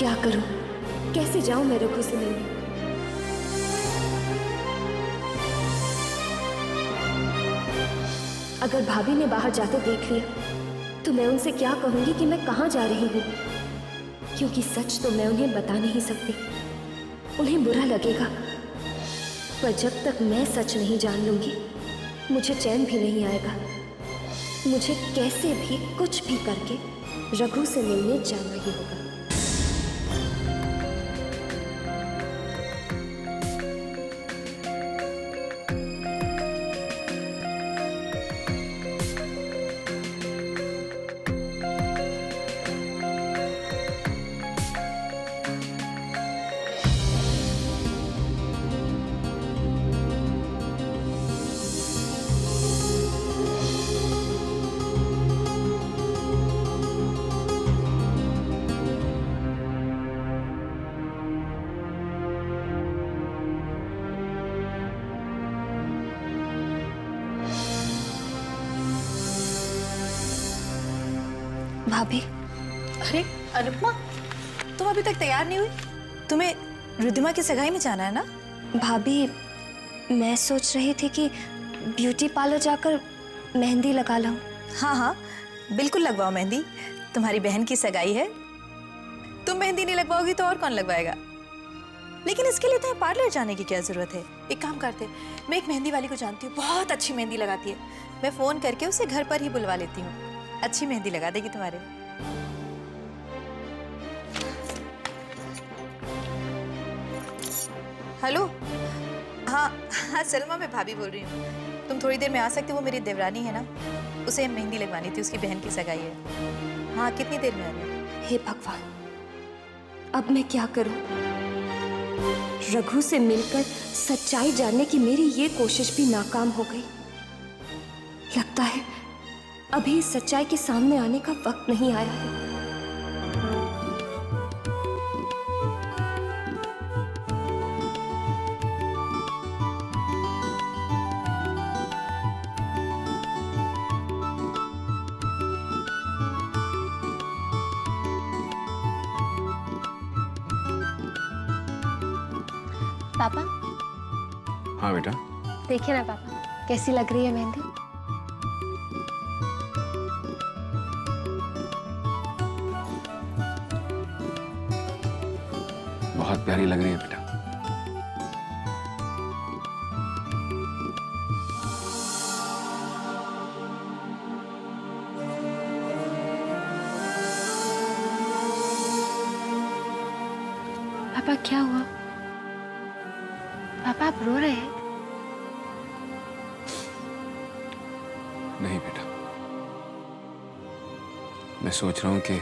क्या करूं? कैसे जाऊं मैं रघु से मिलने? अगर भाभी ने बाहर जाते देख लिया तो मैं उनसे क्या कहूंगी कि मैं कहां जा रही हूं? क्योंकि सच तो मैं उन्हें बता नहीं सकती, उन्हें बुरा लगेगा। पर जब तक मैं सच नहीं जान लूंगी मुझे चैन भी नहीं आएगा। मुझे कैसे भी कुछ भी करके रघु से मिलने जाना ही होगा। भाभी। अरे अनुपमा, तुम अभी तक तैयार नहीं हुई? तुम्हें रिद्धिमा की सगाई में जाना है ना? भाभी, मैं सोच रही थी कि ब्यूटी पार्लर जाकर मेहंदी लगा लूं। हाँ हाँ, बिल्कुल लगवाओ मेहंदी। तुम्हारी बहन की सगाई है, तुम मेहंदी नहीं लगवाओगी तो और कौन लगवाएगा? लेकिन इसके लिए तुम्हें पार्लर जाने की क्या जरूरत है? एक काम करते, मैं एक मेहंदी वाली को जानती हूँ, बहुत अच्छी मेहंदी लगाती है। मैं फोन करके उसे घर पर ही बुलवा लेती हूँ, अच्छी मेहंदी लगा देगी तुम्हारे। हेलो, हाँ हाँ सलमा, मैं भाभी बोल रही हूँ। तुम थोड़ी देर में आ सकते हो? वो मेरी देवरानी है ना, उसे मेहंदी लगवानी थी, उसकी बहन की सगाई है। हाँ, कितनी देर में आ रही हो? हे भगवान, अब मैं क्या करूं? रघु से मिलकर सच्चाई जानने की मेरी ये कोशिश भी नाकाम हो गई। लगता है अभी इस सच्चाई के सामने आने का वक्त नहीं आया है। पापा। हाँ बेटा। देखिए ना पापा, कैसी लग रही है मेहंदी? बहुत प्यारी लग रही है बेटा। पापा क्या हुआ? पापा आप रो रहे हैं? नहीं बेटा, मैं सोच रहा हूं कि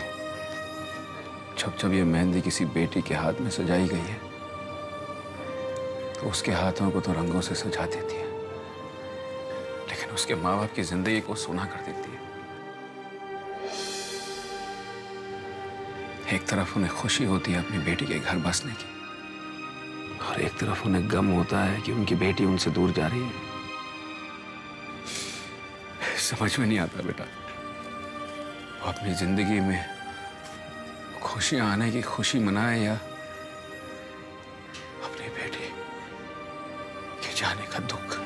जब जब ये मेहंदी किसी बेटी के हाथ में सजाई गई है तो उसके हाथों को तो रंगों से सजा देती है, लेकिन उसके माँ बाप की जिंदगी को सूना कर देती है। एक तरफ उन्हें खुशी होती है अपनी बेटी के घर बसने की, और एक तरफ उन्हें गम होता है कि उनकी बेटी उनसे दूर जा रही है। समझ में नहीं आता बेटा, वो अपनी जिंदगी में खुशियां आने की खुशी मनाए या अपनी बेटी के जाने का दुख।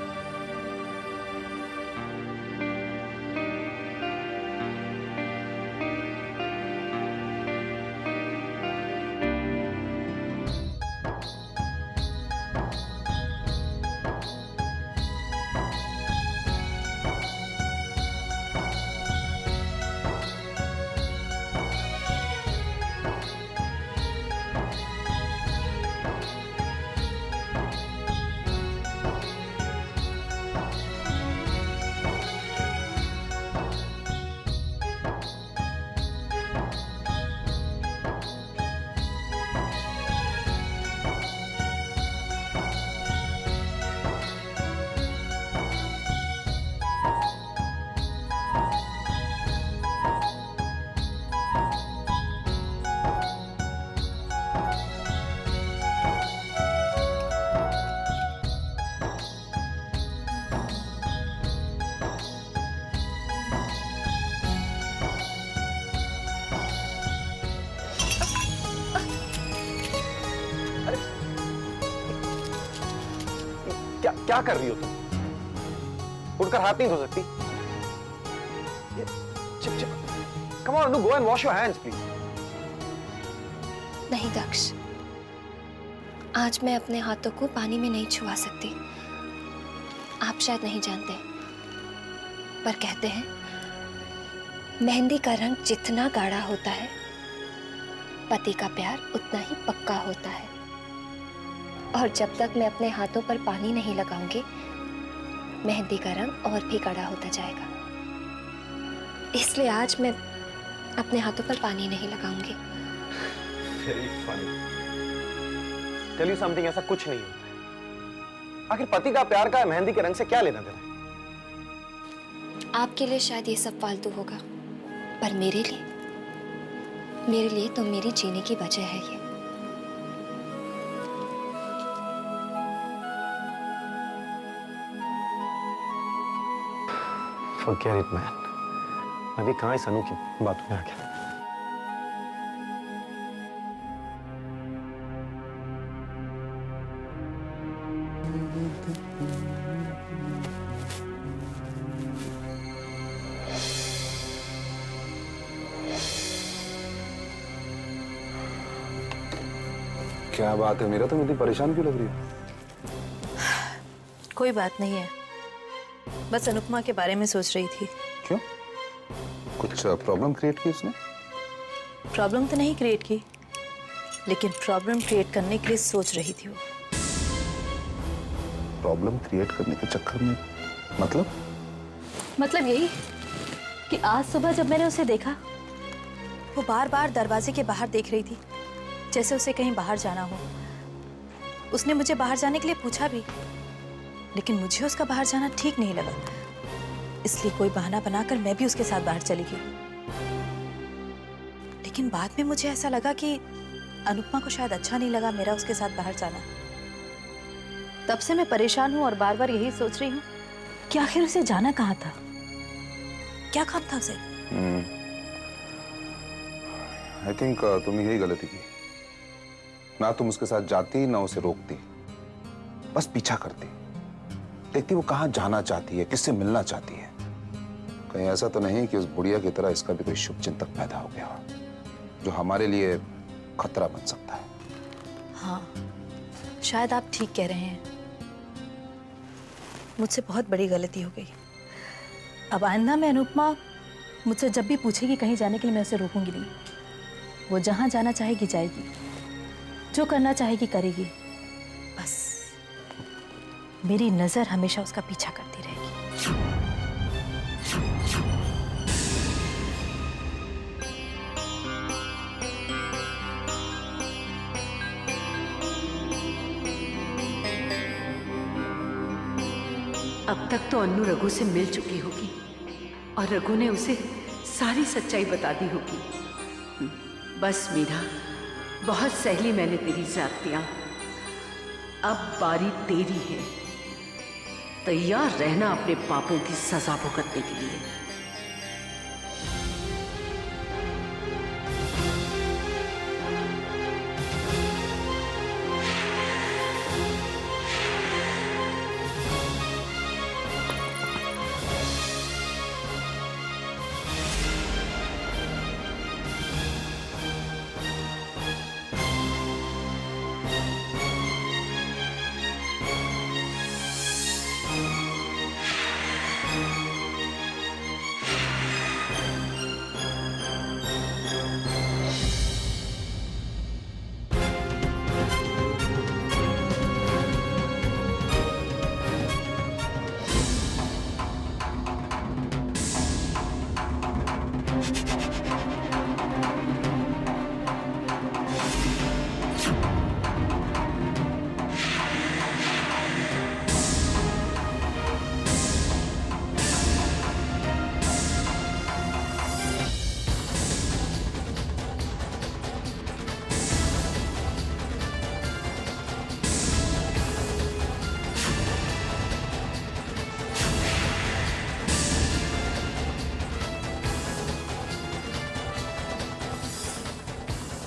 क्या क्या कर रही हो तुम? उठकर हाथ नहीं धो सकती? Chip chip, come on, go and wash your hands please. नहीं दक्ष, आज मैं अपने हाथों को पानी में नहीं छुआ सकती। आप शायद नहीं जानते, पर कहते हैं मेहंदी का रंग जितना गाढ़ा होता है, पति का प्यार उतना ही पक्का होता है। और जब तक मैं अपने हाथों पर पानी नहीं लगाऊंगी, मेहंदी का रंग और भी गाढ़ा होता जाएगा। इसलिए आज मैं अपने हाथों पर पानी नहीं लगाऊंगी। Very funny. Tell you something, ऐसा कुछ नहीं होता है। आखिर पति का प्यार का मेहंदी के रंग से क्या लेना देना है? आपके लिए शायद ये सब फालतू होगा, पर मेरे लिए तो मेरी जीने की वजह है ये। Forget it, man. मैं भी कहाँ इस अनु की बातों में आ गया। क्या बात है मेरा, तुम इतनी परेशान क्यों लग रही हो? कोई बात नहीं है, बस अनुपमा के बारे में सोच रही थी। क्यों? कुछ प्रॉब्लम क्रिएट की उसने? प्रॉब्लम तो नहीं क्रिएट की, लेकिन प्रॉब्लम क्रिएट करने के लिए सोच रही थी वो। प्रॉब्लम क्रिएट करने के चक्कर में? मतलब यही कि आज सुबह जब मैंने उसे देखा, वो बार बार दरवाजे के बाहर देख रही थी, जैसे उसे कहीं बाहर जाना हो। उसने मुझे बाहर जाने के लिए पूछा भी, लेकिन मुझे उसका बाहर जाना ठीक नहीं लगा, इसलिए कोई बहाना बनाकर मैं भी उसके साथ बाहर चली गई। लेकिन बाद में मुझे ऐसा लगा कि अनुपमा को शायद अच्छा नहीं लगा मेरा उसके साथ बाहर जाना। तब से मैं परेशान हूं और बार बार यही सोच रही हूँ कि आखिर उसे जाना कहाँ था, क्या काम था उसे। आई थिंक तुमने यही गलती की। ना तुम उसके साथ जाती, ना उसे रोकती, बस पीछा करती, देखती वो कहाँ जाना चाहती है, किससे मिलना चाहती है। कहीं ऐसा तो नहीं कि उस बुढ़िया की तरह इसका भी कोई शुभ चिंतक पैदा हो गया हो, जो हमारे लिए खतरा बन सकता है। हाँ, शायद आप ठीक कह रहे हैं। मुझसे बहुत बड़ी गलती हो गई। अब आइंदा में अनुपमा मुझसे जब भी पूछेगी कहीं जाने के लिए, मैं उसे रोकूंगी नहीं। वो जहाँ जाना चाहेगी जाएगी, जो करना चाहेगी करेगी, बस मेरी नजर हमेशा उसका पीछा करती रहेगी। अब तक तो अन्नू रघु से मिल चुकी होगी और रघु ने उसे सारी सच्चाई बता दी होगी। बस मीरा, बहुत सहली मैंने तेरी ज़्यादतियां, अब बारी तेरी है। तैयार रहना अपने पापों की सजा भुगतने के लिए।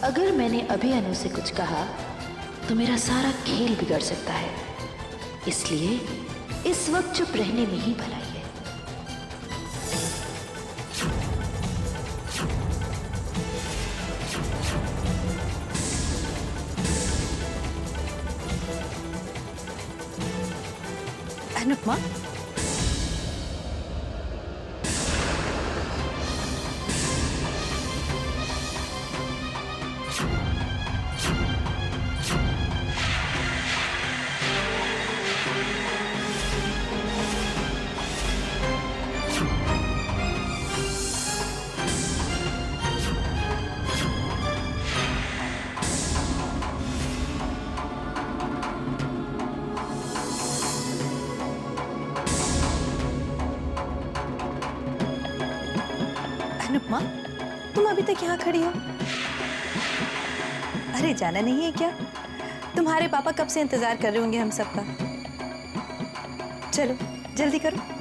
अगर मैंने अभी अनु से कुछ कहा तो मेरा सारा खेल बिगड़ सकता है। इसलिए इस वक्त चुप रहने में ही भलाई है। अनुपमा, अनुपमा, तुम अभी तक यहाँ खड़ी हो? अरे जाना नहीं है क्या? तुम्हारे पापा कब से इंतजार कर रहे होंगे हम सबका। चलो जल्दी करो।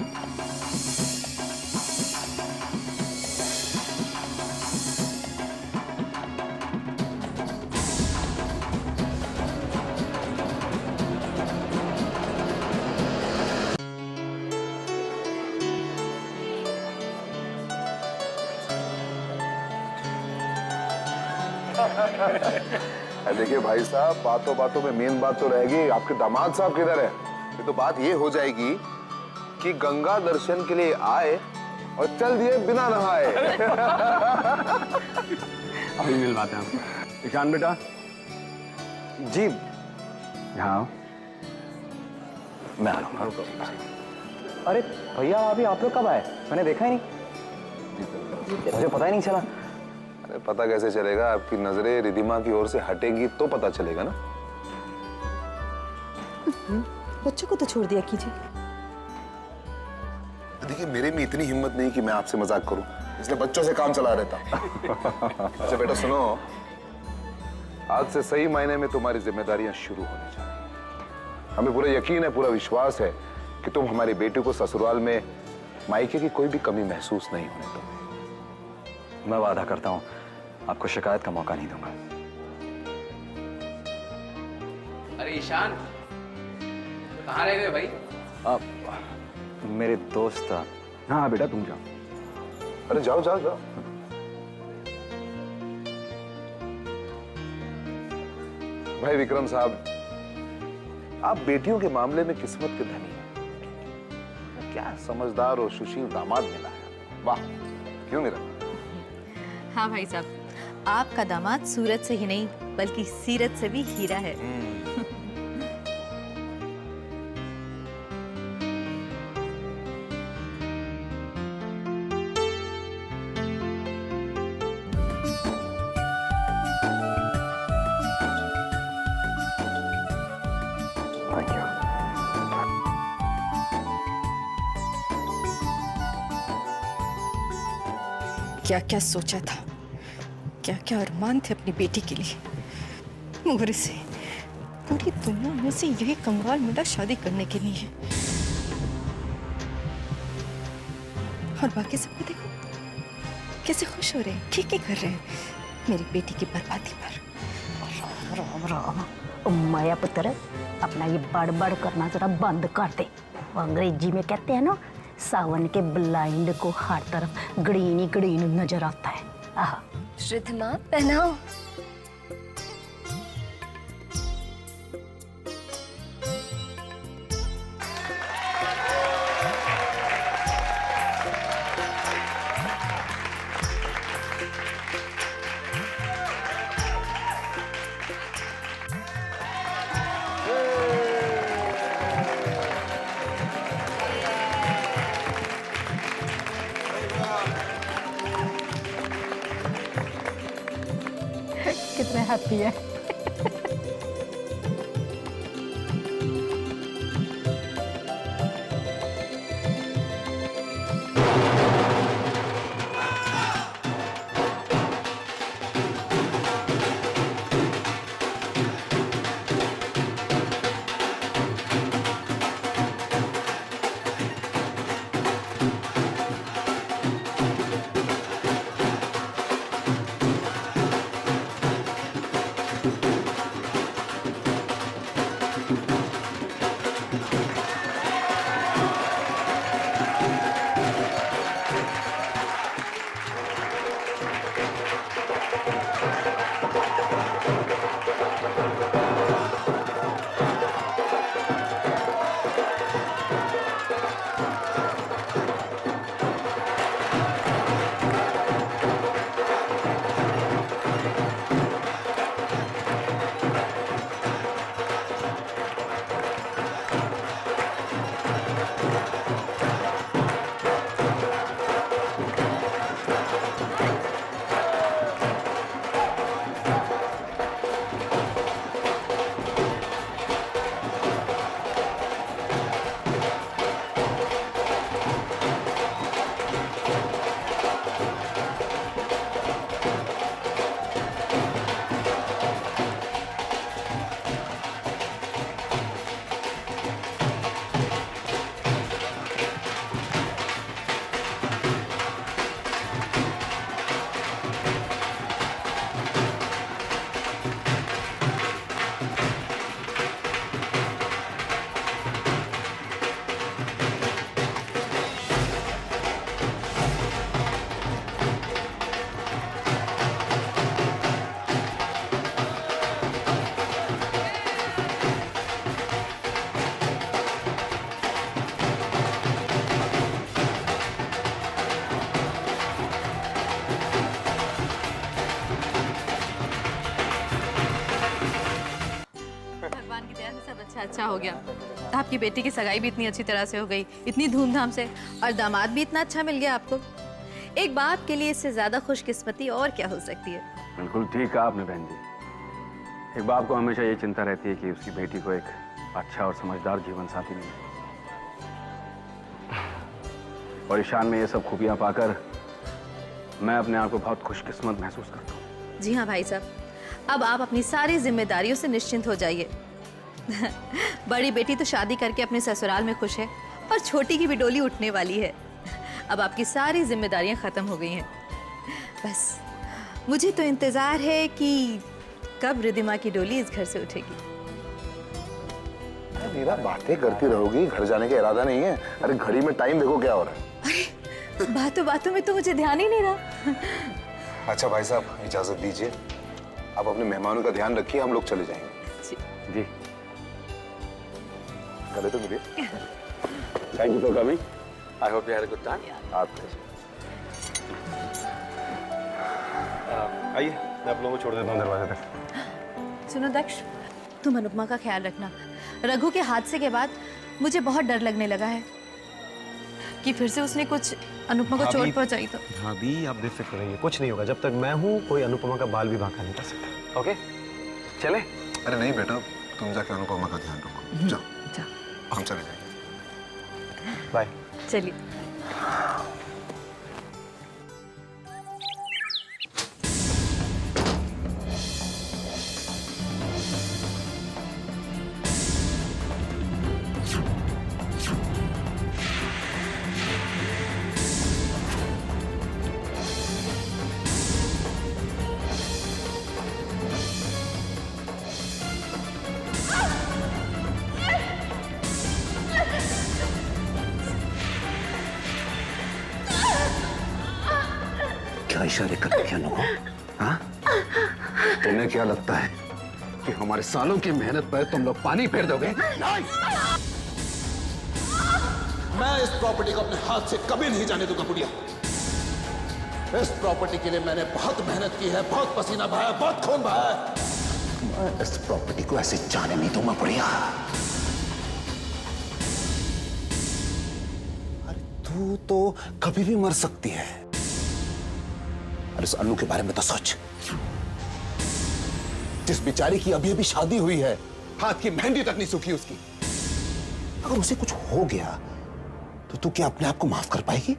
देखिए भाई साहब, बातों बातों में मेन बात तो रहेगी, आपके दामाद साहब किधर है? ये तो बात ये हो जाएगी कि गंगा दर्शन के लिए आए और चल दिए बिना नहाए। अभी मिलवाते हैं आपको। ईशान बेटा। जी। हाँ। मैं आ रहा हूँ। अरे भैया, अभी आप लोग कब आए? मैंने देखा ही नहीं, मुझे पता ही नहीं चला। अरे पता कैसे चलेगा? आपकी नजरें रिधिमा की ओर से हटेगी तो पता चलेगा ना। बच्चों को तो छोड़ दिया कीजिए। देखिए, मेरे में इतनी हिम्मत नहीं कि मैं आपसे मजाक करूं, इसलिए बच्चों से काम चला रहता। अच्छा बेटा सुनो, आज से सही मायने में तुम्हारी जिम्मेदारियां शुरू होने जा रही हैं। हमें पूरा यकीन है, पूरा विश्वास है कि तुम हमारी बेटी को ससुराल में मायके की कोई भी कमी महसूस नहीं होने दोगे। मैं वादा करता हूं, आपको शिकायत का मौका नहीं दूंगा। अरे ईशान, कहाँ रह गए भाई? आप मेरे दोस्त। हाँ बेटा, तुम जाओ। अरे जाओ जाओ जाओ। भाई विक्रम साहब, आप बेटियों के मामले में किस्मत के धनी हैं। क्या समझदार और सुशील दामाद मिला है, वाह। क्यों निरंजन? हाँ भाई साहब, आपका दामाद सूरत से ही नहीं बल्कि सीरत से भी हीरा है। Thank you. क्या क्या सोचा था, क्या क्या अरमान थे अपनी बेटी के लिए, मगर इसे पूरी दुनिया में से यही कंगाल मिला शादी करने के लिए। और बाकी सबको देखो कैसे खुश हो रहे हैं, ठीक कर रहे हैं मेरी बेटी की बर्बादी पर। राम राम। ओ माया पुत्र, अपना ये बड़ करना जरा बंद कर दे। वो अंग्रेजी में कहते हैं ना, सावन के ब्लाइंड को हर तरफ ग्रीन ही ग्रीन नजर आता है। आहा। रिधिमा, पहनाओ। कितने हैप्पी है। अच्छा हो गया। आपकी बेटी की सगाई भी इतनी अच्छी तरह से हो गई, इतनी धूमधाम से, और दामाद भी इतना अच्छा मिल गया आपको। एक बाप के लिए इससे ज्यादा खुशकिस्मती और क्या हो सकती है। बिल्कुल ठीक कहा आपने बहन जी। एक बाप को हमेशा ये चिंता रहती है कि उसकी बेटी को एक अच्छा और समझदार जीवन साथी मिले। और ईशान में ये सब खूबियां पाकर मैं अपने आप को बहुत खुशकिस्मत महसूस करता हूँ। जी हाँ भाई साहब, अब आप अपनी सारी जिम्मेदारियों से निश्चिंत हो जाइए। बड़ी बेटी तो शादी करके अपने ससुराल में खुश है और छोटी की भी डोली उठने वाली है। अब आपकी सारी जिम्मेदारियां खत्म हो गई हैं। बस मुझे तो इंतजार है कि कब रिद्धिमा की डोली इस घर से उठेगी। मीरा बातें करती रहोगी, घर जाने का इरादा नहीं है। अरे घड़ी में टाइम देखो क्या हो रहा है। अरे बातों बातों में तो मुझे ध्यान ही नहीं रहा। अच्छा भाई साहब, इजाजत दीजिए, आप अपने मेहमानों का ध्यान रखिए, हम लोग चले जाएंगे। जी गले तो मिलिए। Thank you for coming. I hope you had a good time. आप आइए, मैं आप लोगों को छोड़ देता हूँ दरवाजे तक। सुनो दक्ष, तुम अनुपमा का ख्याल रखना। रघु के हादसे के बाद मुझे बहुत डर लगने लगा है कि फिर से उसने कुछ अनुपमा को चोट पहुंचाई तो। भाभी आप बेफिक्र रहिए, कुछ नहीं होगा। जब तक मैं हूँ कोई अनुपमा का बाल भी बांका नहीं कर सकता। ओके चले? अरे नहीं बेटा, तुम जाके अनुपमा का ध्यान रखो। जाओ हम चले जाएंगे। बाय। चलिए। क्या इशारे करते क्या लोगों? हाँ? तुम्हें क्या लगता है कि हमारे सालों की मेहनत पर तुम लोग पानी फेर दोगे? नहीं! मैं इस प्रॉपर्टी को अपने हाथ से कभी नहीं जाने दूंगा बुढ़िया। इस प्रॉपर्टी के लिए मैंने बहुत मेहनत की है, बहुत पसीना बहाया, बहुत खून बहाया है। मैं इस प्रॉपर्टी को ऐसे जाने नहीं दूंगा बुढ़िया। अरे तू तो कभी भी मर सकती है। और इस अनु के बारे में तो सोच, जिस बेचारी की अभी अभी शादी हुई है, हाथ की मेहंदी तक नहीं सूखी उसकी। अगर उसे कुछ हो गया तो तू क्या अपने आप को माफ कर पाएगी?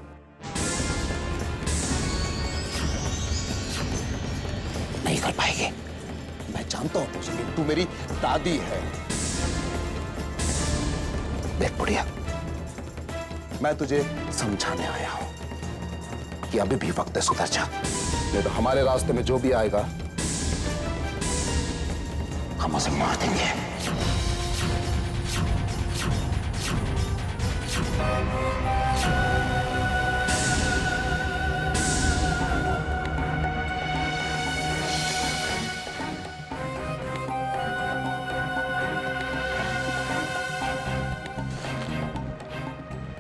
नहीं कर पाएगी। मैं जानता हूं तुझे, तू मेरी दादी है। देख बुढ़िया, मैं तुझे समझाने आया हूं कि अभी भी वक्त है, सुधर जा। नहीं तो हमारे रास्ते में जो भी आएगा हम उसे मार देंगे।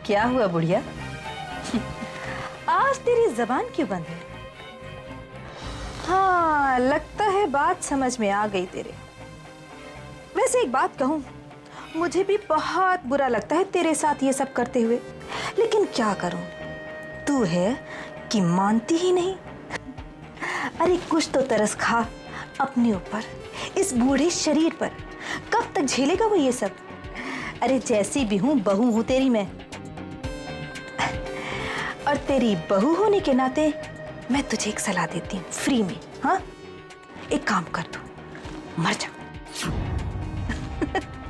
क्या हुआ बुढ़िया? आज तेरी जबान क्यों बंद है? हाँ, लगता है बात समझ में आ गई तेरे। वैसे एक बात कहूं, मुझे भी बहुत बुरा लगता है तेरे साथ ये सब करते हुए, लेकिन क्या करूं, तू है कि मानती ही नहीं। अरे कुछ तो तरस खा अपने ऊपर, इस बूढ़े शरीर पर। कब तक झेलेगा वो ये सब? अरे जैसी भी हूं, बहू हूं तेरी मैं, और तेरी बहू होने के नाते मैं तुझे एक सलाह देती हूँ फ्री में। हाँ, एक काम कर, तू मर जा।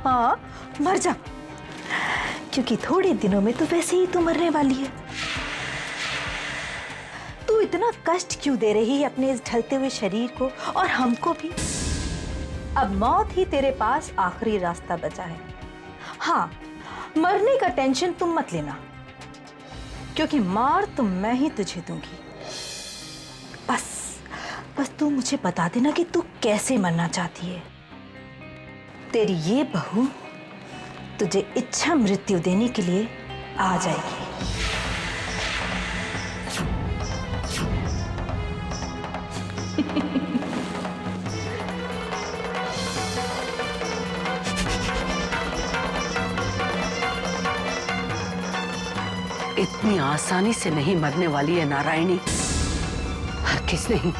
हाँ, मर जा, क्योंकि थोड़े दिनों में तो वैसे ही तू मरने वाली है। तू इतना कष्ट क्यों दे रही है अपने इस ढलते हुए शरीर को और हमको भी? अब मौत ही तेरे पास आखिरी रास्ता बचा है। हाँ, मरने का टेंशन तुम मत लेना, क्योंकि मार तो मैं ही तुझे दूंगी। बस तू मुझे बता देना कि तू कैसे मरना चाहती है। तेरी ये बहू तुझे इच्छा मृत्यु देने के लिए आ जाएगी। इतनी आसानी से नहीं मरने वाली है नारायणी, हरगिज़ नहीं।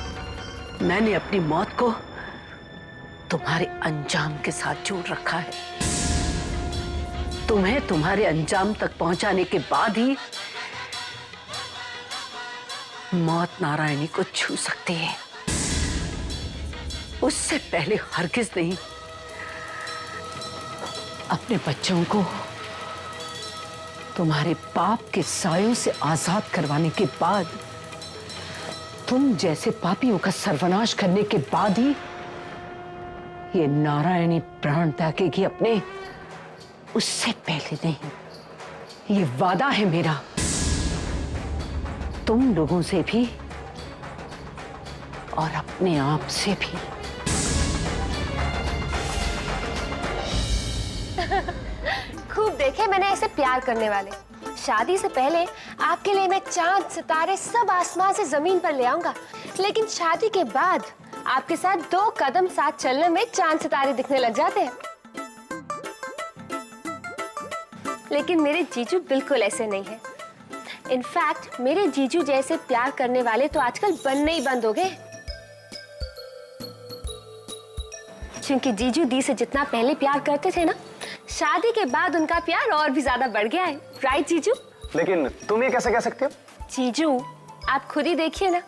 मैंने अपनी मौत को तुम्हारे अंजाम के साथ जोड़ रखा है। तुम्हें तुम्हारे अंजाम तक पहुंचाने के बाद ही मौत नारायणी को छू सकती है, उससे पहले हरगिज़ नहीं। अपने बच्चों को तुम्हारे पाप के सायों से आजाद करवाने के बाद, तुम जैसे पापियों का सर्वनाश करने के बाद ही ये नारायणी प्राण त्यागेगी अपने, उससे पहले नहीं। ये वादा है मेरा तुम लोगों से भी और अपने आप से भी। खूब देखे मैंने ऐसे प्यार करने वाले। शादी से पहले आपके लिए मैं चांद सितारे सब आसमान से जमीन पर ले आऊंगा, लेकिन शादी के बाद आपके साथ 2 कदम साथ चलने में चांद सितारे दिखने लग जाते हैं। लेकिन मेरे जीजू बिल्कुल ऐसे नहीं है। इनफैक्ट मेरे जीजू जैसे प्यार करने वाले तो आजकल बनने ही बंद हो गए, क्योंकि जीजू दी से जितना पहले प्यार करते थे ना, शादी के बाद उनका प्यार और भी ज्यादा बढ़ गया है। राइट जीजू? लेकिन तुम ये कैसे कह सकते हो? जीजू आप खुद ही देखिए ना,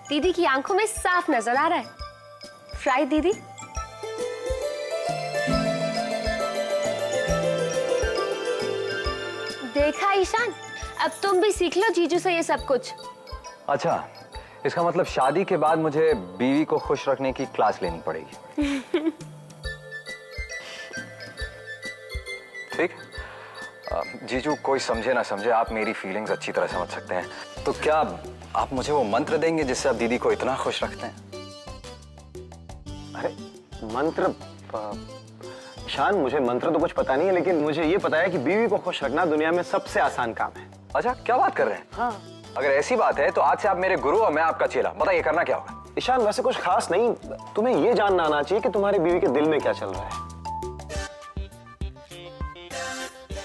दीदी की आंखों में साफ नजर आ रहा है। राइट दीदी? देखा ईशान, अब तुम भी सीख लो जीजू से ये सब कुछ। अच्छा, इसका मतलब शादी के बाद मुझे बीवी को खुश रखने की क्लास लेनी पड़ेगी। ठीक। जीजू कोई समझे ना समझे, आप मेरी फीलिंग्स अच्छी तरह समझ सकते हैं। तो क्या आप मुझे वो मंत्र देंगे जिससे आप दीदी को इतना खुश रखते हैं? अरे मंत्र? ईशान, मुझे मंत्र तो कुछ पता नहीं है, लेकिन मुझे ये पता है कि बीवी को खुश रखना दुनिया में सबसे आसान काम है। अच्छा, क्या बात कर रहे हैं? हाँ। अगर ऐसी बात है तो आज से आप मेरे गुरु और मैं आपका चेला। बताइए करना क्या होगा? ईशान, वैसे कुछ खास नहीं, तुम्हें ये जानना आना चाहिए कि तुम्हारी बीवी के दिल में क्या चल रहा है।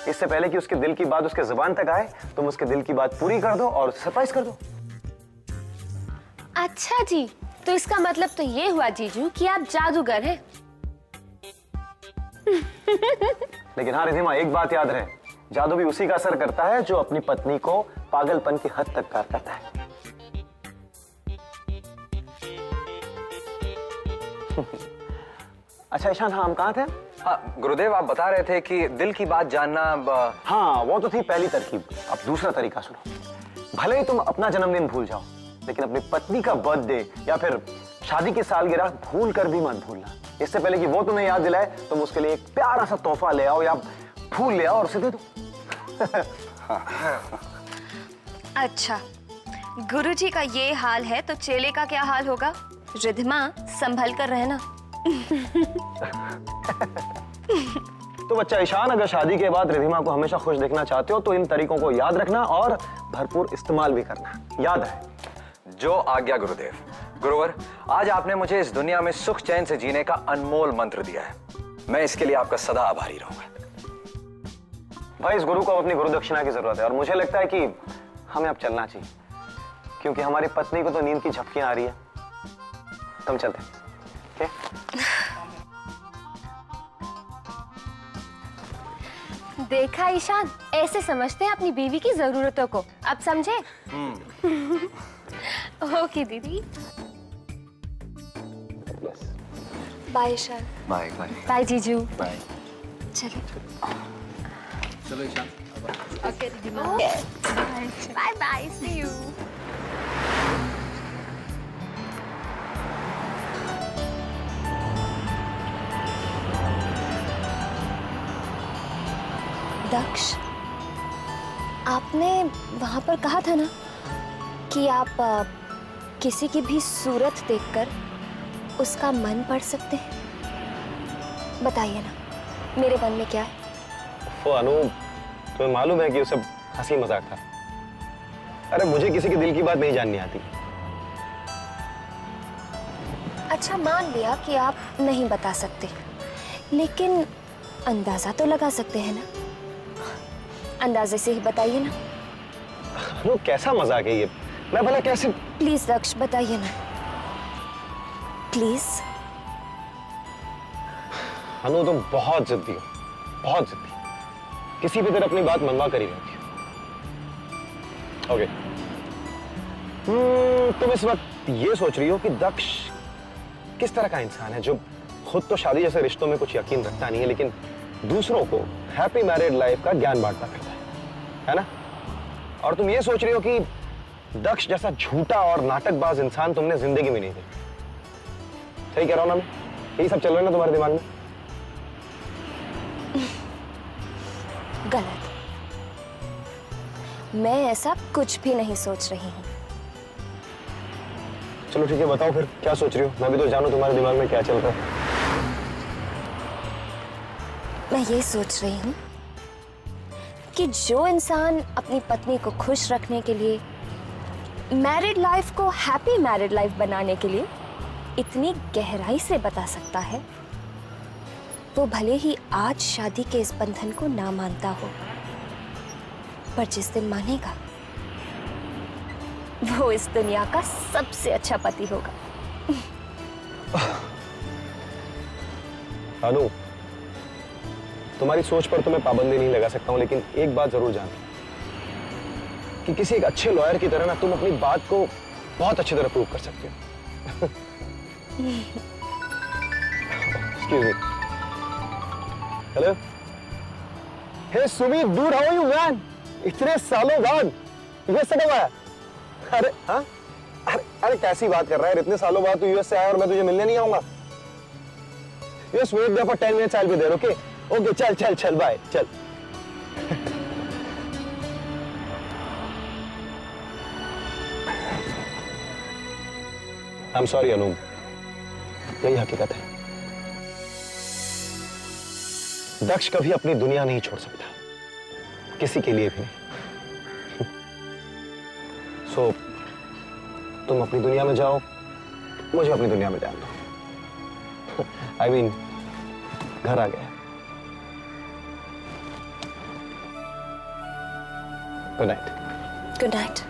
इससे पहले कि उसके दिल की बात उसके जुबान तक आए, तुम उसके दिल की बात पूरी कर दो और सरप्राइज कर दो। अच्छा जी, तो इसका मतलब तो ये हुआ जीजू कि आप जादूगर हैं। लेकिन हाँ रिधिमा, एक बात याद रहे, जादू भी उसी का असर करता है जो अपनी पत्नी को पागलपन की हद तक पार करता है। अच्छा ईशान, हाँ हम कहाँ थे? हाँ गुरुदेव, आप बता रहे थे कि दिल की बात जानना। हाँ वो तो थी पहली तरकीब। अब दूसरा तरीका सुनो। भले ही तुम अपना जन्मदिन भूल जाओ, लेकिन अपनी पत्नी का बर्थडे या फिर शादी की सालगिरह भूल कर भी मत भूलना। इससे पहले कि वो तुम्हें याद दिलाए, तुम उसके लिए एक प्यारा सा तोहफा ले आओ या फूल ले आओ और उसे दे दो। अच्छा, गुरुजी का ये हाल है तो चेले का क्या हाल होगा? रिधिमा, संभल कर रहना। तो बच्चा ईशान, अगर शादी के बाद रिधिमा को हमेशा खुश देखना चाहते हो तो इन तरीकों को याद रखना और भरपूर इस्तेमाल भी करना। याद है? जो आज्ञा गुरुदेव। गुरुवर, आज आपने मुझे इस दुनिया में सुख चैन से जीने का अनमोल मंत्र दिया है। मैं इसके लिए आपका सदा आभारी रहूंगा। भाई, इस गुरु को अपनी गुरु दक्षिणा की जरूरत है और मुझे लगता है कि हमें अब चलना चाहिए, क्योंकि हमारी पत्नी को तो नींद की झपकियां आ रही है। तुम चलते हैं। देखा ईशान, ऐसे समझते हैं अपनी बीवी की जरूरतों को। अब समझे? ओके दीदी। Bye Ishan. Bye bye. Bye जीजू। बाय। चलिए। चलो ईशान। ओके दीदी। Bye bye, see you. Daksh, आपने वहां पर कहा था ना कि आप किसी की भी सूरत देखकर उसका मन पढ़ सकते हैं। बताइए ना, मेरे मन में क्या है? वो अनु, तुम्हें मालूम है कि वो सब हंसी मजाक था। अरे मुझे किसी के दिल की बात नहीं जाननी आती। अच्छा, मान लिया कि आप नहीं बता सकते, लेकिन अंदाजा तो लगा सकते हैं ना। अंदाजे से ही बताइए ना। अनु कैसा मजाक है ये? मैं भला कैसे? प्लीज दक्ष बताइए ना, प्लीज। अनु तुम बहुत जिद्दी हो, बहुत जिद्दी। किसी भी तरह अपनी बात मनवा कर ही रहती हो। ओके, तुम इस वक्त ये सोच रही हो कि दक्ष किस तरह का इंसान है जो खुद तो शादी जैसे रिश्तों में कुछ यकीन रखता नहीं है, लेकिन दूसरों को हैप्पी मैरिड लाइफ का ज्ञान बांटता फिरता है ना? और तुम ये सोच रही हो कि दक्ष जैसा झूठा और नाटकबाज इंसान तुमने जिंदगी में नहीं देखा। सही कह रहा हूं ना मैं? यही सब चल रहा है ना तुम्हारे दिमाग में? गलत। मैं ऐसा कुछ भी नहीं सोच रही हूँ। चलो ठीक है, बताओ फिर क्या सोच रही हो? मैं भी तो जानूं तुम्हारे दिमाग में क्या चल रहा है। मैं ये सोच रही हूँ कि जो इंसान अपनी पत्नी को खुश रखने के लिए, मैरिड लाइफ को हैप्पी मैरिड लाइफ बनाने के लिए इतनी गहराई से बता सकता है, वो भले ही आज शादी के इस बंधन को ना मानता हो, पर जिस दिन मानेगा वो इस दुनिया का सबसे अच्छा पति होगा। अनु, तुम्हारी सोच पर तो मैं पाबंदी नहीं लगा सकता हूं, लेकिन एक बात जरूर जान कि किसी एक अच्छे लॉयर की तरह ना तुम अपनी बात को बहुत अच्छी तरह प्रूव कर सकते हो। Excuse me. Hello, hey Sumit, dude, how are you man? इतने सालों बाद यूएस से कब आया? अरे हाँ, अरे कैसी बात कर रहा है? इतने सालों बाद तू यूएस से आया और मैं तुझे मिलने नहीं आऊंगा? Just wait there for 10 minutes, I'll be there, okay? Okay, चल चल चल, बाय, चल। I'm sorry अनु, यही हकीकत है। दक्ष कभी अपनी दुनिया नहीं छोड़ सकता, किसी के लिए भी नहीं। सो तुम अपनी दुनिया में जाओ, मुझे अपनी दुनिया में जाने दो। I mean, घर आ गया। Good night. Good night.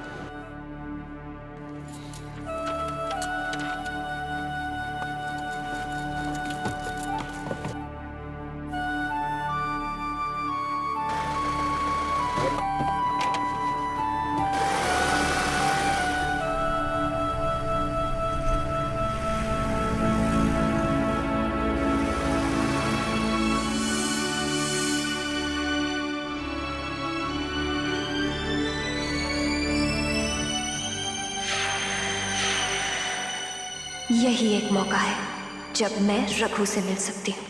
यही एक मौका है जब मैं रघु से मिल सकती हूँ।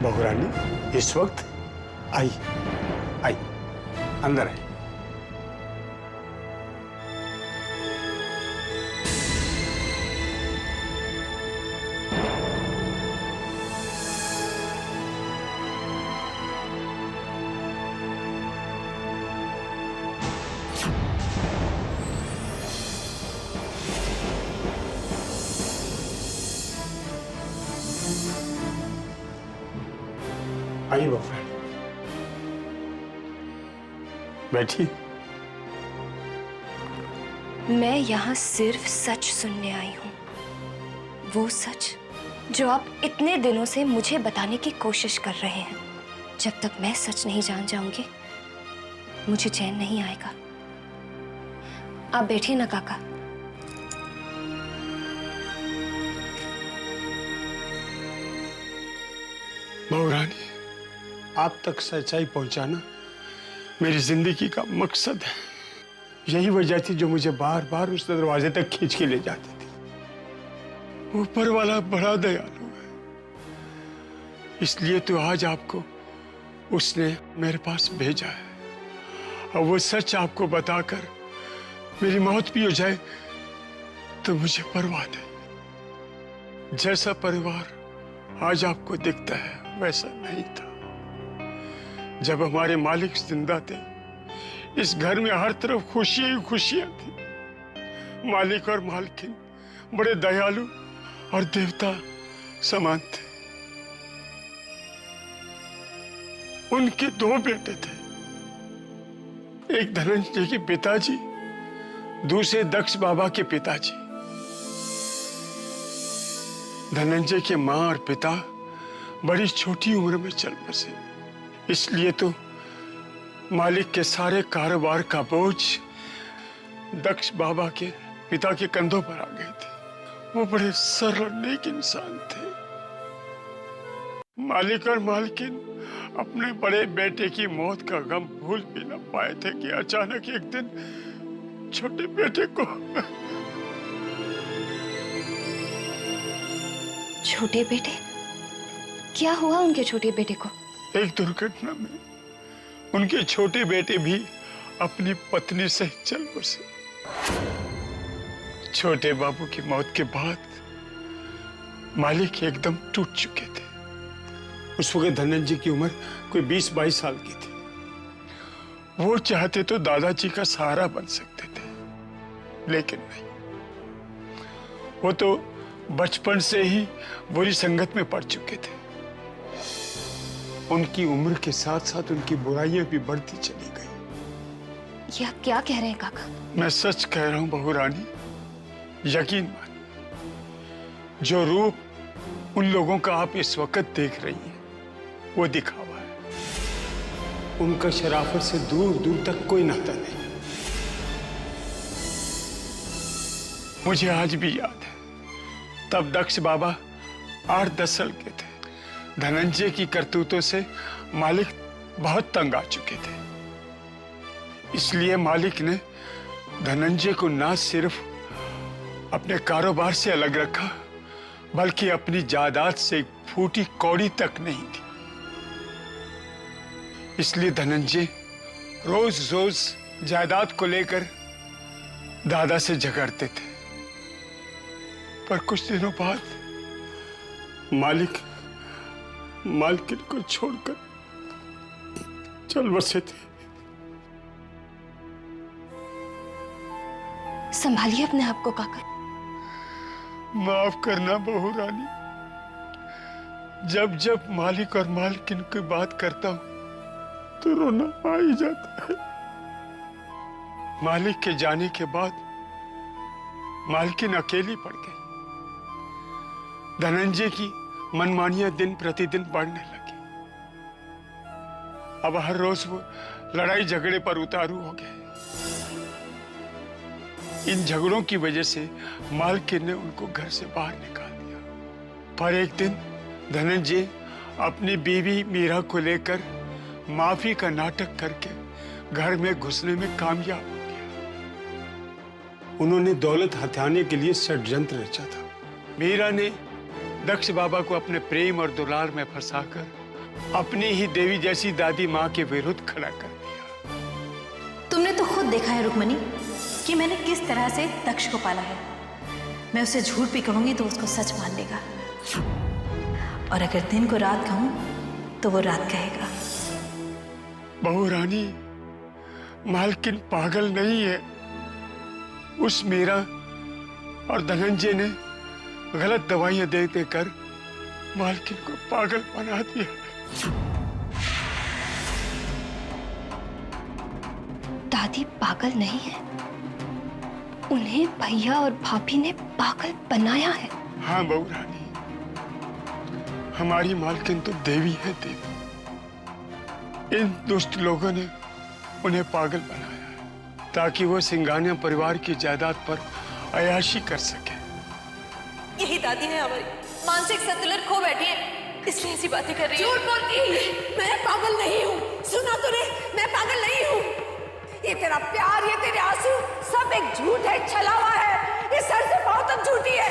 बहुरानी इस वक्त आई आई अंदर आई। आई बहुरानी, बैठी। मैं यहाँ सिर्फ सच सुनने आई हूँ, वो सच जो आप इतने दिनों से मुझे बताने की कोशिश कर रहे हैं। जब तक मैं सच नहीं जान जाऊंगी मुझे चैन नहीं आएगा। आप बैठिए ना काका। बहुरानी, आप तक सच्चाई पहुंचाना मेरी जिंदगी का मकसद है। यही वजह थी जो मुझे बार बार उस दरवाजे तक खींच के ले जाती थी। ऊपर वाला बड़ा दयालु है, इसलिए तो आज आपको उसने मेरे पास भेजा है। और वो सच आपको बताकर मेरी मौत भी हो जाए तो मुझे परवाह नहीं। जैसा परिवार आज आपको दिखता है वैसा नहीं था। जब हमारे मालिक जिंदा थे इस घर में हर तरफ खुशियां ही खुशियां थी। मालिक और मालकिन बड़े दयालु और देवता समान थे। उनके दो बेटे थे, एक धनंजय के पिताजी, दूसरे दक्ष बाबा के पिताजी। धनंजय के मां और पिता बड़ी छोटी उम्र में चल बसे, इसलिए तो मालिक के सारे कारोबार का बोझ दक्ष बाबा के पिता के कंधों पर आ गए थे। वो बड़े सरल नेक इंसान थे। मालिक और मालकिन अपने बड़े बेटे की मौत का गम भूल भी न पाए थे कि अचानक एक दिन छोटे बेटे को छोटे बेटे? क्या हुआ उनके छोटे बेटे को? एक दुर्घटना में उनके छोटे बेटे भी अपनी पत्नी से चल बसे। छोटे बाबू की मौत के बाद मालिक एकदम टूट चुके थे। उस वक्त धनंजय की उम्र कोई 20-22 साल की थी। वो चाहते तो दादाजी का सहारा बन सकते थे, लेकिन नहीं। वो तो बचपन से ही बुरी संगत में पड़ चुके थे। उनकी उम्र के साथ साथ उनकी बुराइयां भी बढ़ती चली गई। ये आप क्या कह रहे हैं काका? मैं सच कह रहा हूं बहुरानी, यकीन मान। जो रूप उन लोगों का आप इस वक्त देख रही हैं वो दिखावा है। उनका शराफत से दूर दूर तक कोई नाता नहीं। मुझे आज भी याद है, तब दक्ष बाबा 8-10 साल के थे। धनंजय की करतूतों से मालिक बहुत तंग आ चुके थे। इसलिए मालिक ने धनंजय को ना सिर्फ अपने कारोबार से अलग रखा, बल्कि अपनी जायदाद से एक फूटी कौड़ी तक नहीं दी। इसलिए धनंजय रोज रोज जायदाद को लेकर दादा से झगड़ते थे। पर कुछ दिनों बाद मालकिन को छोड़कर चल बसे थे। संभालिए अपने आप को काका। माफ करना बहू रानी, जब जब मालिक और मालकिन की बात करता हूं तो रोना आ ही जाता है। मालिक के जाने के बाद मालकिन अकेली पड़ गई। धनंजय की मनमानियां दिन प्रतिदिन बढ़ने लगी। अब हर रोज वो लड़ाई झगड़े पर उतारू हो गए। इन झगड़ों की वजह से मालकिन ने उनको घर से बाहर निकाल दिया। पर एक दिन धनंजय अपनी बीवी मीरा को लेकर माफी का नाटक करके घर में घुसने में कामयाब हो गया। उन्होंने दौलत हथियाने के लिए षड्यंत्र रचा था। मीरा ने दक्ष बाबा को अपने प्रेम और दुलार में फंसाकर अपनी ही देवी जैसी दादी माँ के विरुद्ध खड़ा कर दिया। तुमने तो खुद देखा है रुक्मणी कि मैंने किस तरह से दक्ष को पाला है। मैं उसे झूठ भी कहूंगी तो उसको सच मान लेगा, और अगर दिन को रात कहूं तो वो रात कहेगा। बहू रानी, मालकिन पागल नहीं है। उस मीरा और धनंजय ने गलत दवाइयां दे देकर मालकिन को पागल बना दिया। दादी पागल नहीं है, उन्हें भैया और भाभी ने पागल बनाया है। हाँ बहू रानी, हमारी मालकिन तो देवी है, देवी। इन दुष्ट लोगों ने उन्हें पागल बनाया है ताकि वो सिंघानिया परिवार की जायदाद पर अयाशी कर सके। यही दादी है हमारी, मानसिक संतुलन खो बैठी है, इसलिए ऐसी बातें कर रही है। झूठ बोलती, मैं पागल नहीं हूँ। सुना तूने, मैं पागल नहीं हूँ। ये तेरा प्यार, ये तेरे आंसू सब एक झूठ है, छलावा है। ये सर से पांव तक झूठी है।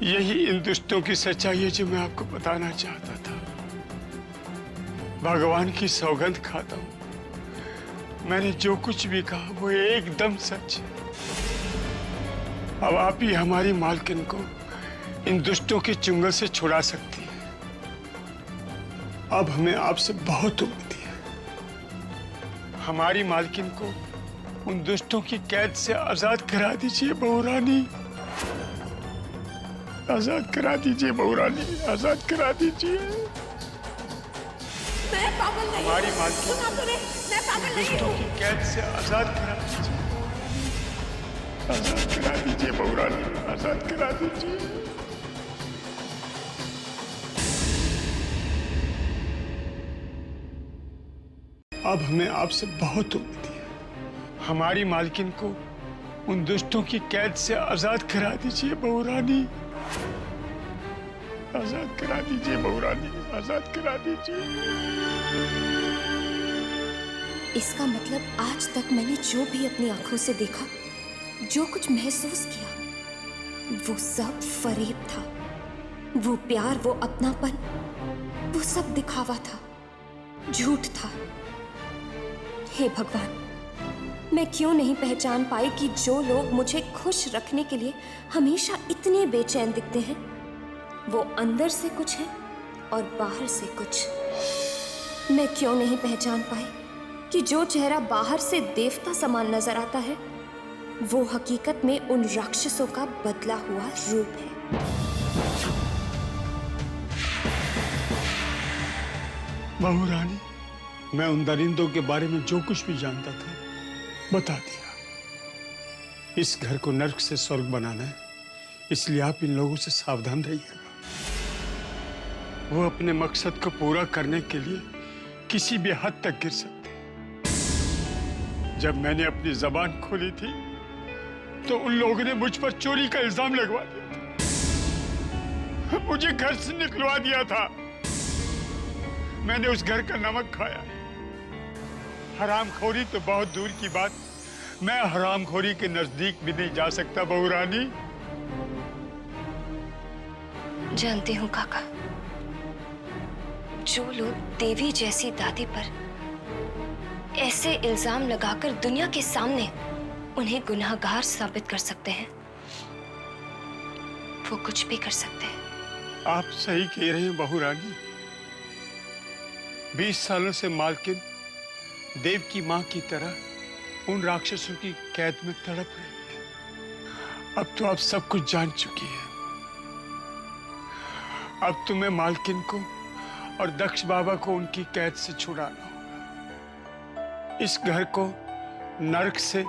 यही इन दुष्टों की सच्चाई है जो मैं आपको बताना चाहता था। भगवान की सौगंध खाता हूं, मैंने जो कुछ भी कहा वो एकदम सच है। अब आप ही हमारी मालकिन को इन दुष्टों के चुंगल से छुड़ा सकती है। अब हमें आपसे बहुत उम्मीद है। हमारी मालकिन को उन दुष्टों की कैद से आजाद करा दीजिए बहू रानी। आजाद करा दीजिए बहू रानी, आजाद करा दीजिए। मैं पागल नहीं हूँ। हमारी मालकिन सुना तूने, मैं पागल नहीं दुष्टों हूँ। की कैद से आजाद करा दीजिए। आजाद करा दीजिए बहू रानी, आजाद करा दीजिए। अब हमें आपसे बहुत उम्मीद है। हमारी मालकिन को उन दुष्टों की कैद से आजाद करा दीजिए बहू रानी। आजाद करा दीजिए बहू रानी, आजाद करा दीजिए। इसका मतलब आज तक मैंने जो भी अपनी आंखों से देखा, जो कुछ महसूस किया, वो सब फरेब था। वो प्यार, वो अपनापन, वो सब दिखावा था, झूठ था। हे भगवान, मैं क्यों नहीं पहचान पाई कि जो लोग मुझे खुश रखने के लिए हमेशा इतने बेचैन दिखते हैं, वो अंदर से कुछ है और बाहर से कुछ। मैं क्यों नहीं पहचान पाई कि जो चेहरा बाहर से देवता समान नजर आता है, वो हकीकत में उन राक्षसों का बदला हुआ रूप है। बहू रानी, मैं उन दरिंदों के बारे में जो कुछ भी जानता था बता दिया। इस घर को नर्क से स्वर्ग बनाना है, इसलिए आप इन लोगों से सावधान रहिएगा। वो अपने मकसद को पूरा करने के लिए किसी भी हद तक गिर सकते हैं। जब मैंने अपनी जबान खोली थी तो उन लोगों ने मुझ पर चोरी का इल्जाम लगवा दिया था, मुझे घर से निकलवा दिया था। मैंने उस घर का नमक खाया। हरामखोरी तो बहुत दूर की बात, मैं हरामखोरी के नजदीक भी नहीं जा सकता बहू रानी। जानती हूँ काका, जो लोग देवी जैसी दादी पर ऐसे इल्जाम लगाकर दुनिया के सामने उन्हें गुनाहगार साबित कर सकते हैं, वो कुछ भी कर सकते हैं। आप सही कह रहे हैं बहू रानी। 20 सालों से मालकिन देव की मां की तरह उन राक्षसों की कैद में तड़प रही है। अब तो आप सब कुछ जान चुकी है। अब तुम्हें मालकिन को और दक्ष बाबा को उनकी कैद से छुड़ाना होगा। इस घर को नरक से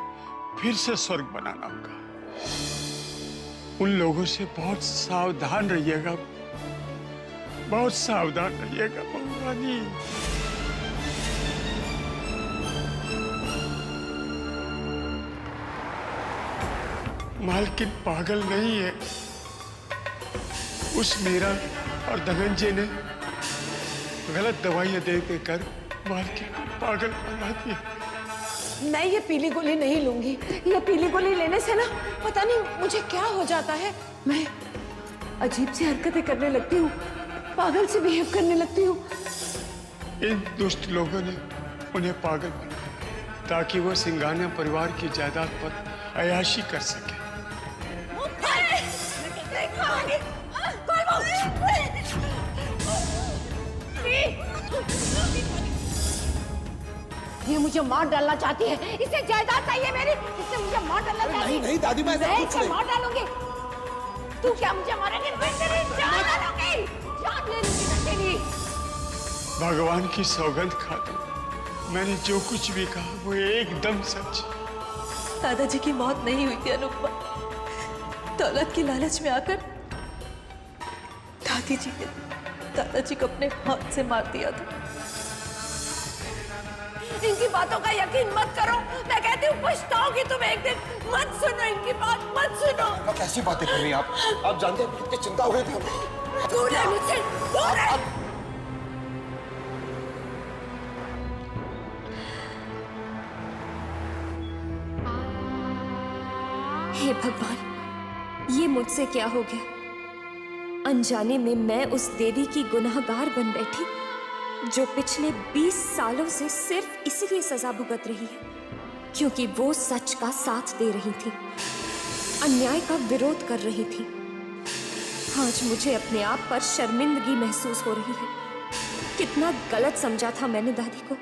फिर से स्वर्ग बनाना होगा। उन लोगों से बहुत सावधान रहिएगा, बहुत सावधान रहिएगा बहू रानी। मालकिन पागल नहीं है। उस मीरा और धनंजय ने गलत दवाइयां दे देकर मालकिन को पागल बना दिया। मैं ये पीली गोली नहीं लूंगी। ये पीली गोली लेने से ना पता नहीं मुझे क्या हो जाता है। मैं अजीब सी हरकतें करने लगती हूँ, पागल से बिहेव करने लगती हूँ। इन दुष्ट लोगों ने उन्हें पागल बनाया ताकि वो सिंघानिया परिवार की जायदाद पर अयाशी कर सके। ये मुझे मार डालना चाहती है, इसे जायदाद चाहिए मेरी, इसे मुझे मार डालना चाहती है। नहीं दादी, मैं इसे मार डालूंगी। तू क्या मुझे मारेगी? मैं तेरी जान डालूंगी, जान ले लूंगी मैं तेरी। भगवान की सौगंध खाकर मैंने जो कुछ भी कहा वो एकदम सच। दादाजी की मौत नहीं हुई थी अनुपमा, दौलत की लालच में आकर दादी जी ने दादाजी को अपने हाथ से मार दिया था। इनकी बातों का यकीन मत करो, मैं कहती हूँ पछताओगी तुम एक दिन। मत सुनो इनकी बात, मत सुनो। कैसी बातें कर रही हैं आप जानते हैं कितनी चिंता हो गई थी हमें। दूर है मुझसे, दूर है। हे भगवान, ये मुझसे क्या हो गया? अनजाने में मैं उस देवी की गुनाहगार बन बैठी जो पिछले 20 सालों से सिर्फ इसलिए सजा भुगत रही है क्योंकि वो सच का साथ दे रही थी, अन्याय का विरोध कर रही थी। आज मुझे अपने आप पर शर्मिंदगी महसूस हो रही है। कितना गलत समझा था मैंने दादी को,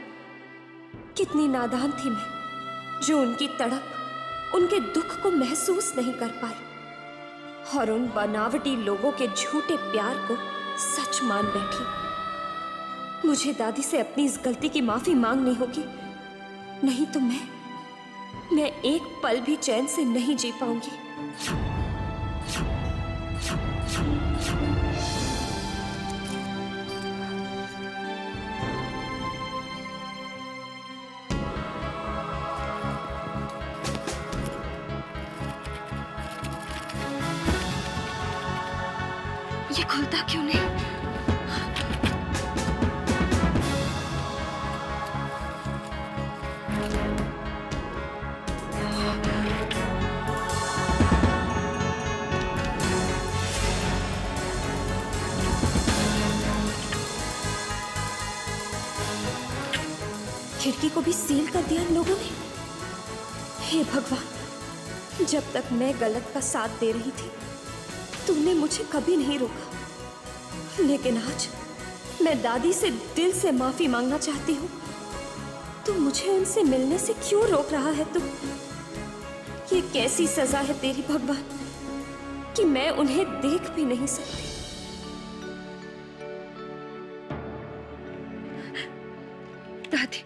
कितनी नादान थी मैं जो उनकी तड़प, उनके दुख को महसूस नहीं कर पाई और उन बनावटी लोगों के झूठे प्यार को सच मान बैठी। मुझे दादी से अपनी इस गलती की माफी मांगनी होगी, नहीं तो मैं एक पल भी चैन से नहीं जी पाऊंगी। ये खुलता क्यों नहीं? खिड़की को भी सील कर दिया इन लोगों ने। हे भगवान, जब तक मैं गलत का साथ दे रही थी तुमने मुझे कभी नहीं रोका, लेकिन आज मैं दादी से दिल से माफी मांगना चाहती हूँ तो मुझे उनसे मिलने से क्यों रोक रहा है तुम? ये कैसी सजा है तेरी भगवान कि मैं उन्हें देख भी नहीं सकती। दादी,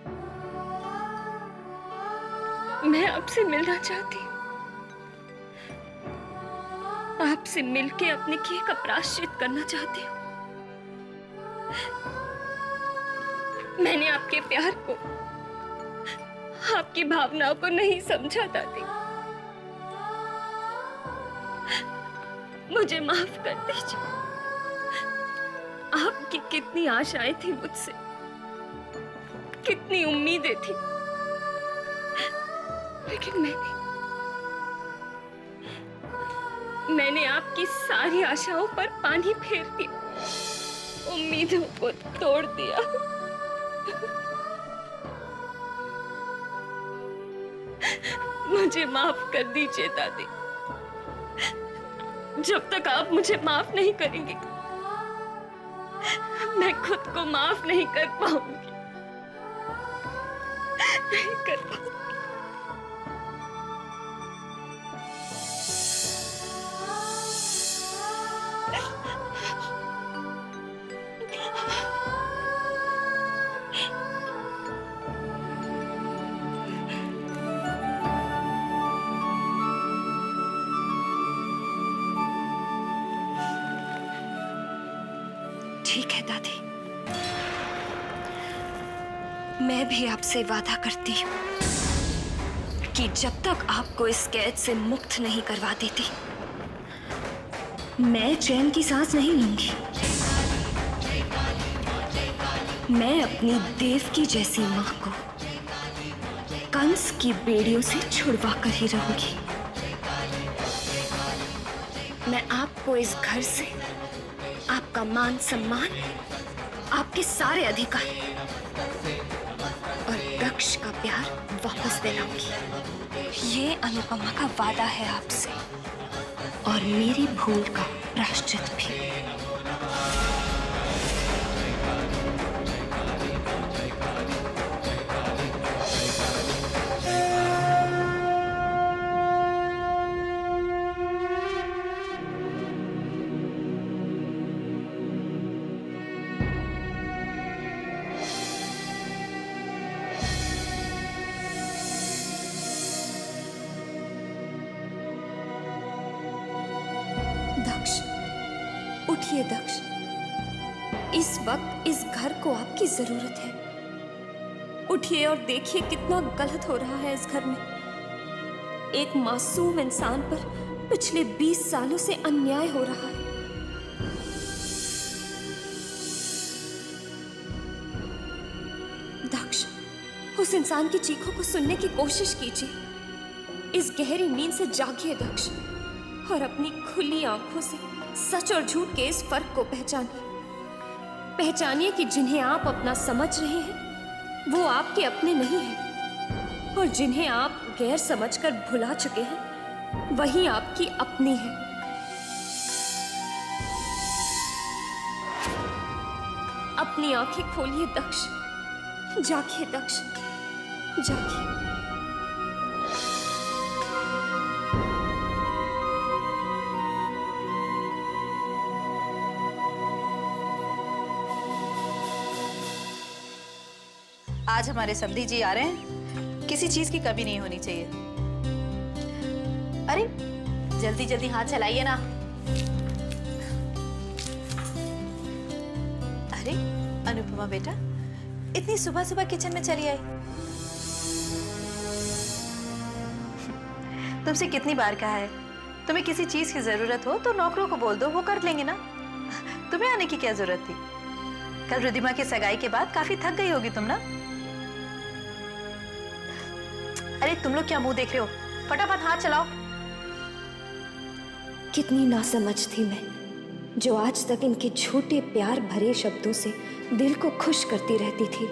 मैं आपसे मिलना चाहती हूँ। आपसे मिलके अपने किए का प्रायश्चित करना चाहती हूँ। मैंने आपके प्यार को, आपकी भावनाओं को नहीं समझा दादी। मुझे माफ कर दीजिए। आपकी कितनी आशाएं थी मुझसे, कितनी उम्मीदें थी, लेकिन मैंने आपकी सारी आशाओं पर पानी फेर दिया, उम्मीदों को तोड़ दिया। मुझे माफ कर दीजिए दादी। जब तक आप मुझे माफ नहीं करेंगे मैं खुद को माफ नहीं कर पाऊंगी, नहीं कर पाऊंगी। ठीक है दादी, मैं भी आपसे वादा करती हूँ कि जब तक आपको इस कैद से मुक्त नहीं करवा देती मैं चैन की सांस नहीं लूंगी। मैं अपनी देवकी जैसी मां को कंस की बेड़ियों से छुड़वा कर ही रहूंगी। मैं आपको इस घर से आपका मान सम्मान, आपके सारे अधिकार और दक्ष का प्यार वापस दिलाऊंगी। ये अनुपमा का वादा है आपसे और मेरी भूल का प्रायश्चित भी। दक्ष, उठिए दक्ष। इस वक्त इस घर को आपकी जरूरत है। उठिए और देखिए कितना गलत हो रहा है इस घर में। एक मासूम इंसान पर पिछले 20 सालों से अन्याय हो रहा है। दक्ष, उस इंसान की चीखों को सुनने की कोशिश कीजिए। इस गहरी नींद से जागिए दक्ष और अपनी खुली आंखों से सच और झूठ के इस फर्क को पहचानिए। पहचानिए कि जिन्हें आप अपना समझ रहे हैं वो आपके अपने नहीं हैं, और जिन्हें आप गैर समझकर भुला चुके हैं वही आपकी अपनी है। अपनी आंखें खोलिए दक्ष, जागिए दक्ष, जागिए। आज हमारे समधी जी आ रहे हैं, किसी चीज की कमी नहीं होनी चाहिए। अरे जल्दी जल्दी हाथ चलाइए ना। अरे अनुपमा बेटा, इतनी सुबह सुबह किचन में चली आई। तुमसे कितनी बार कहा है, तुम्हें किसी चीज की जरूरत हो तो नौकरों को बोल दो, वो कर लेंगे ना। तुम्हें आने की क्या जरूरत थी? कल रिद्धिमा की सगाई के बाद काफी थक गई होगी तुम ना। अरे तुम लोग क्या मुंह देख रहे हो, फटाफट हाथ चलाओ। कितनी नासमझ थी मैं, जो आज तक इनके झूठे प्यार भरे शब्दों से दिल को खुश करती रहती थी।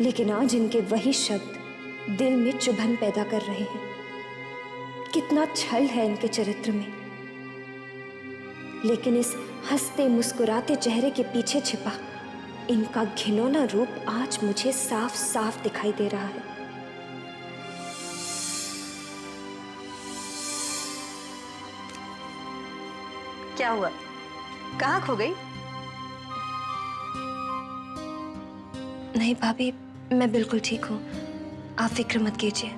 लेकिन आज इनके वही शब्द दिल में चुभन पैदा कर रहे हैं। कितना छल है इनके चरित्र में, लेकिन इस हंसते मुस्कुराते चेहरे के पीछे छिपा इनका घिनौना रूप आज मुझे साफ साफ दिखाई दे रहा है। क्या हुआ, कहाँ खो गई? नहीं भाभी, मैं बिल्कुल ठीक हूँ, आप फिक्र मत कीजिए।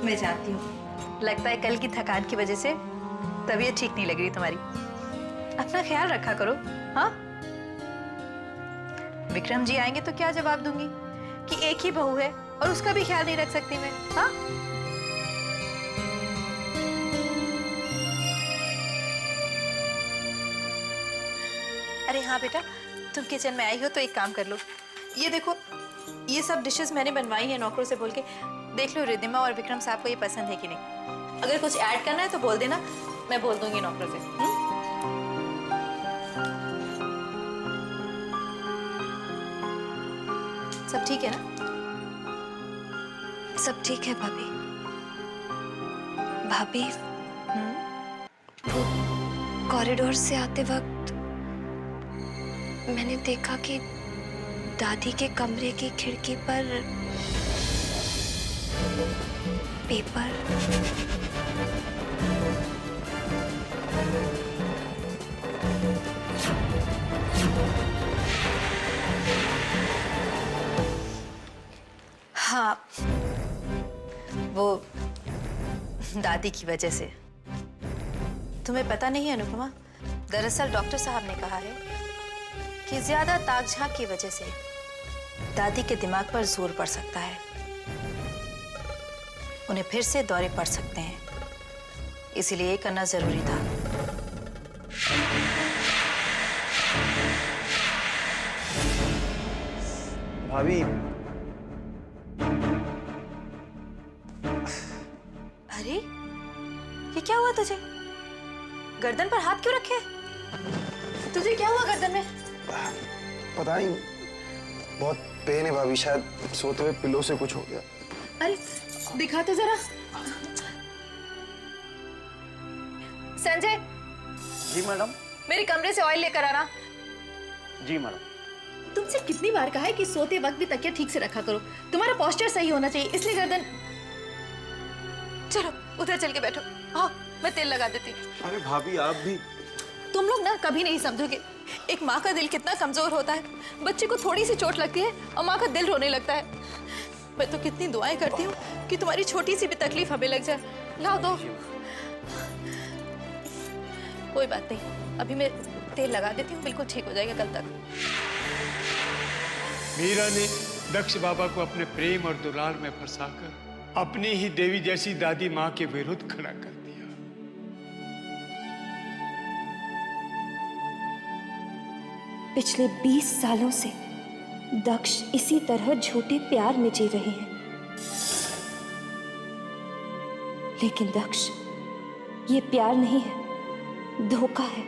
मैं जानती हूँ, लगता है कल की थकान की वजह से तबीयत ठीक नहीं लग रही तुम्हारी। अपना ख्याल रखा करो, हाँ? विक्रम जी आएंगे तो क्या जवाब दूंगी कि एक ही बहू है और उसका भी ख्याल नहीं रख सकती मैं, हाँ? अरे हाँ बेटा, तुम किचन में आई हो तो एक काम कर लो, ये देखो, ये सब डिशेस मैंने बनवाई है नौकरों से बोल के। देख लो रिद्धिमा और विक्रम साहब को ये पसंद है कि नहीं। अगर कुछ ऐड करना है तो बोल देना, मैं बोल दूंगी नौकरों से। सब ठीक है ना? सब ठीक है भाभी। भाभी, वो कॉरिडोर से आते वक्त मैंने देखा कि दादी के कमरे की खिड़की पर पेपर। हाँ, वो दादी की वजह से। तुम्हें पता नहीं अनुपमा, दरअसल डॉक्टर साहब ने कहा है कि ज्यादा ताक झांक की वजह से दादी के दिमाग पर जोर पड़ सकता है, उन्हें फिर से दौरे पड़ सकते हैं, इसीलिए ये करना जरूरी था। भाभी अरे ये क्या हुआ तुझे? गर्दन पर हाथ क्यों रखे? तुझे क्या हुआ गर्दन में? पता नहीं, बहुत पेन है भाभी, शायद सोते हुए पिलो से कुछ हो गया। अरे दिखा तो जरा। संजय। जी मैडम। मेरे कमरे से ऑयल लेकर आना। जी मैडम। तुमसे कितनी बार कहा है कि सोते वक्त भी तकिया ठीक से रखा करो। तुम्हारा पोस्चर सही होना चाहिए, इसलिए गर्दन। चलो उधर चल के बैठो। हाँ मैं तेल लगा देती हूँ। अरे भाभी आप भी। तुम लोग ना कभी नहीं समझोगे एक माँ का दिल कितना कमजोर होता है। बच्चे को थोड़ी सी चोट लगती है और माँ का दिल रोने लगता है। मैं तो कितनी दुआएं करती हूँ कि तुम्हारी छोटी सी भी तकलीफ हमें लग जाए। लाओ दो। कोई बात नहीं, अभी मैं तेल लगा देती हूँ, बिल्कुल ठीक हो जाएगा कल तक। मीरा ने दक्ष बाबा को अपने प्रेम और दुलार में फंसाकर अपनी ही देवी जैसी दादी माँ के विरुद्ध खड़ा कर दिया। पिछले 20 सालों से दक्ष इसी तरह झूठे प्यार में जी रहे हैं। लेकिन दक्ष, ये प्यार नहीं है, धोखा है।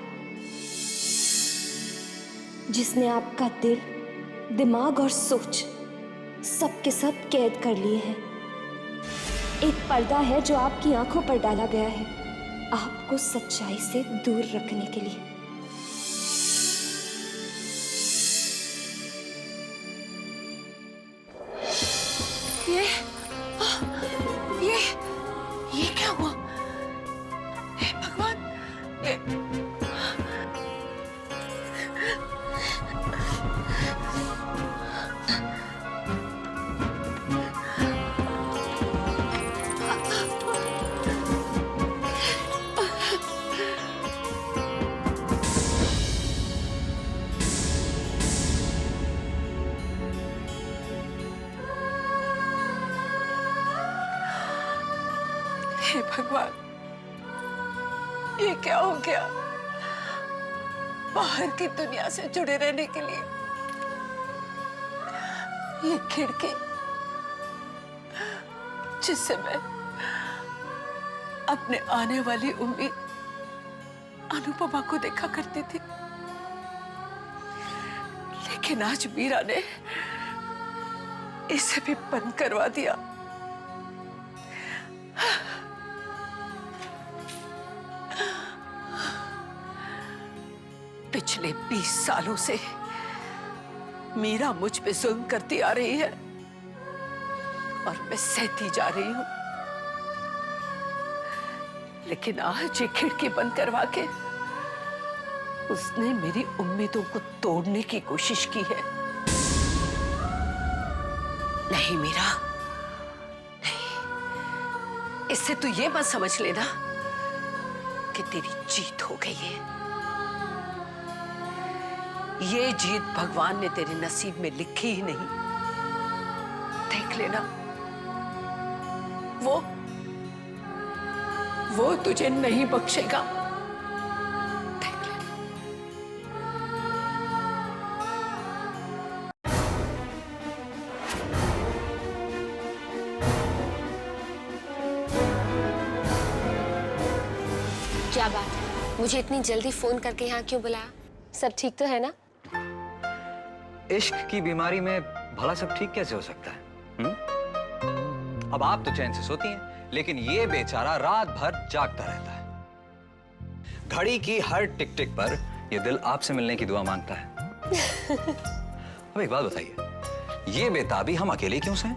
जिसने आपका दिल, दिमाग और सोच सब के सब कैद कर लिए हैं। एक पर्दा है जो आपकी आंखों पर डाला गया है, आपको सच्चाई से दूर रखने के लिए। ये क्या हुआ? हे भगवान, ये हे भगवान, ये क्या हो गया? बाहर की दुनिया से जुड़े रहने के लिए ये खिड़की जिससे मैं अपने आने वाली उम्मीद अनुपमा को देखा करती थी, लेकिन आज मीरा ने इसे भी बंद करवा दिया। पिछले 20 सालों से मीरा मुझ पे जुल्म करती आ रही है और मैं सहती जा रही हूं, लेकिन आज ये खिड़की बंद करवा के उसने मेरी उम्मीदों को तोड़ने की कोशिश की है। नहीं मीरा, नहीं, इससे तू ये मत समझ लेना कि तेरी जीत हो गई है। ये जीत भगवान ने तेरे नसीब में लिखी ही नहीं। देख लेना, वो तुझे नहीं बख्शेगा। देख लेना। क्या बात है, मुझे इतनी जल्दी फोन करके यहाँ क्यों बुलाया? सब ठीक तो है ना? इश्क की बीमारी में भला सब ठीक कैसे हो सकता है? अब आप तो चैन से सोती हैं, लेकिन ये बेचारा रात भर जागता रहता है। घड़ी की हर टिक टिक पर ये दिल आपसे मिलने की दुआ मांगता है। अब एक बात बताइए, ये बेताबी हम अकेले क्यों से हैं?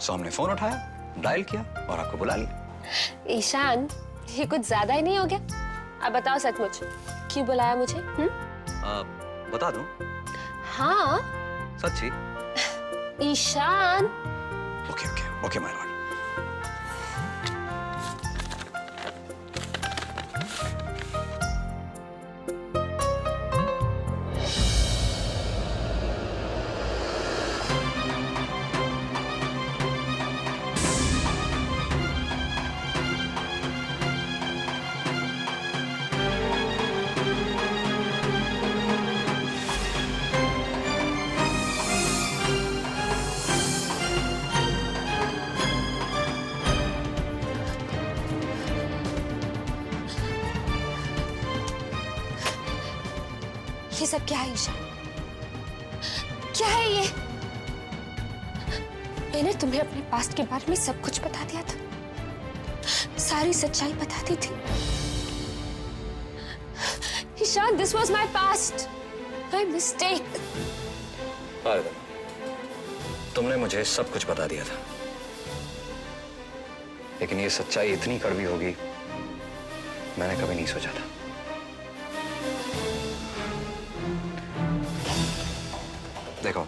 सो हमने फोन उठाया, डायल किया और आपको बुला लिया। ईशान, ये कुछ ज्यादा ही नहीं हो गया? अब बताओ सचमुच, क्यों बुलाया मुझे? बता दूं? हाँ सच्ची? Ishaan. Okay okay okay my lord. सब क्या है ईशा? क्या है ये? मैंने तुम्हें अपने पास्ट के बारे में सब कुछ बता दिया था, सारी सच्चाई बता दी थी। Ishaan, this was my past, my mistake. तुमने मुझे सब कुछ बता दिया था, लेकिन ये सच्चाई इतनी कड़वी होगी मैंने कभी नहीं सोचा था। देखो,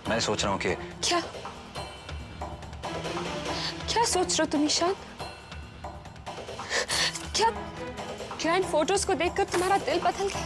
मैं सोच रहा हूं कि क्या क्या सोच रहे हो तुम ईशान? क्या इन फोटोज को देखकर तुम्हारा दिल बदल गया?